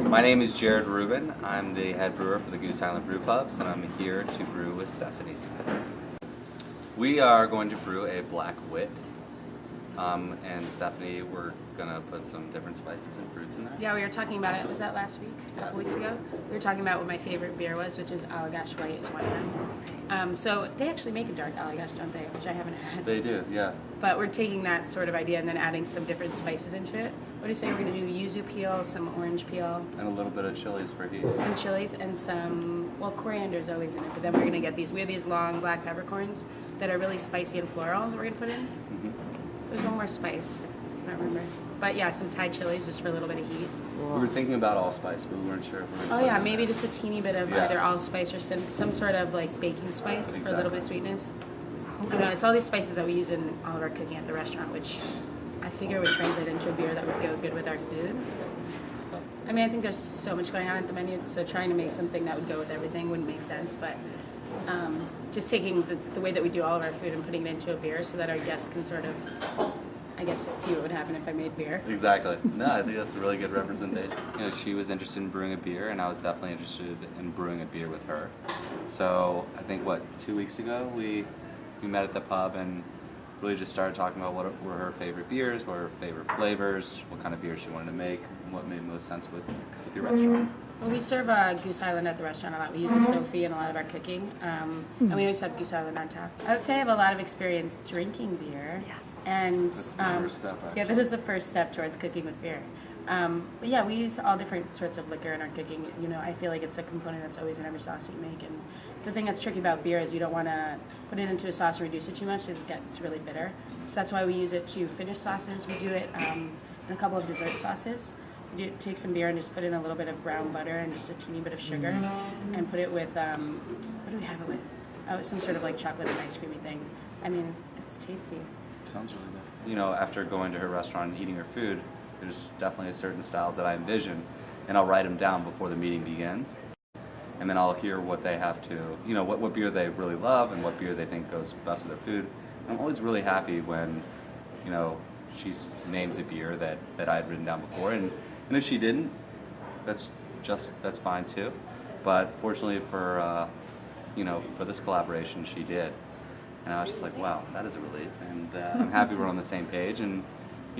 My name is Jared Rouben. I'm the head brewer for the Goose Island Brew Clubs, and I'm here to brew with Stephanie today. We are going to brew a black wit, and Stephanie, we're gonna put some different spices and fruits in there. Yeah, we were talking about it. Was that last week? A couple weeks ago? We were talking about what my favorite beer was, which is Allagash White is one of them. So they actually make a dark Allagash, don't they? Which I haven't had. They do, yeah. But we're taking that sort of idea and then adding some different spices into it. What do you say? We're going to do yuzu peel, some orange peel, And a little bit of chilies for heat. some chilies, and some, well, coriander is always in it, but then we're going to get these. We have these long black peppercorns that are really spicy and floral that we're going to put in. Mm-hmm. There's one more spice. I don't remember. But yeah, some Thai chilies just for a little bit of heat. We were thinking about allspice, but we weren't sure if we were gonna Oh yeah, put it in maybe there. just a teeny bit of Yeah. either allspice or some sort of like baking spice for a little bit of sweetness. I don't know, it's all these spices that we use in all of our cooking at the restaurant, which I figure would translate into a beer that would go good with our food. I mean, I think there's so much going on at the menu, so trying to make something that would go with everything wouldn't make sense, but just taking the way that we do all of our food and putting it into a beer so that our guests can sort of, I guess, see what would happen if I made beer. Exactly. No, I think that's a really good representation. You know, she was interested in brewing a beer, and I was definitely interested in brewing a beer with her. So I think, 2 weeks ago, we met at the pub and really just started talking about what were her favorite beers, what were her favorite flavors, what kind of beer she wanted to make, and what made most sense with your restaurant. Well, we serve Goose Island at the restaurant a lot. We use a Sophie in a lot of our cooking, and we always have Goose Island on tap. I would say I have a lot of experience drinking beer. Yeah. And That's the first step, actually. yeah, that is the first step towards cooking with beer. But yeah, we use all different sorts of liquor in our cooking. You know, I feel like it's a component that's always in every sauce that you make. And the thing that's tricky about beer is you don't want to put it into a sauce and reduce it too much because it gets really bitter. So that's why we use it to finish sauces. We do it in a couple of dessert sauces. We take some beer and just put in a little bit of brown butter and just a teeny bit of sugar, and put it with what do we have it with? Oh, some sort of like chocolate and ice creamy thing. I mean, it's tasty. Sounds really good. You know, after going to her restaurant and eating her food, there's definitely certain styles that I envision, and I'll write them down before the meeting begins. And then I'll hear what they have to, you know, what beer they really love and what beer they think goes best with their food. And I'm always really happy when, you know, she names a beer that I had written down before. And if she didn't, that's fine too. But fortunately for, you know, for this collaboration, she did. And I was just like, wow, that is a relief. And I'm happy we're on the same page. And,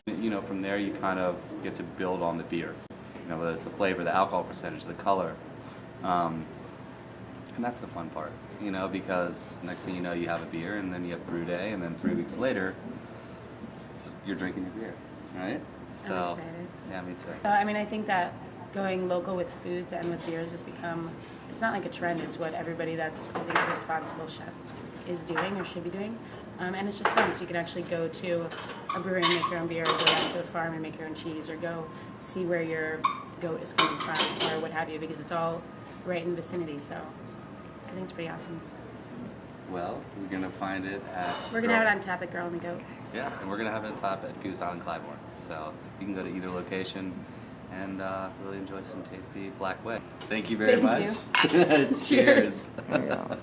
you know, from there you kind of get to build on the beer. You know, whether it's the flavor, the alcohol percentage, the color. And that's the fun part, you know, because next thing you know, you have a beer, and then you have brew day, and then 3 weeks later, you're drinking your beer, right? So, I'm excited. Yeah, me too. I mean, I think that going local with foods and with beers has become, it's not like a trend, it's what everybody that's, I think, a responsible chef is doing or should be doing. And it's just fun, so you can actually go to a brewery and make your own beer, or go down to a farm and make your own cheese, or go see where your goat is coming from, or what have you, because it's all right in the vicinity, so I think it's pretty awesome. Well, we're going to find it at... We're going to have it on tap at Girl and the Goat. Yeah, and we're going to have it on top at Goose Island, Clybourn. So you can go to either location and really enjoy some tasty black wit. Thank you very Thank much. you. Cheers. There you go.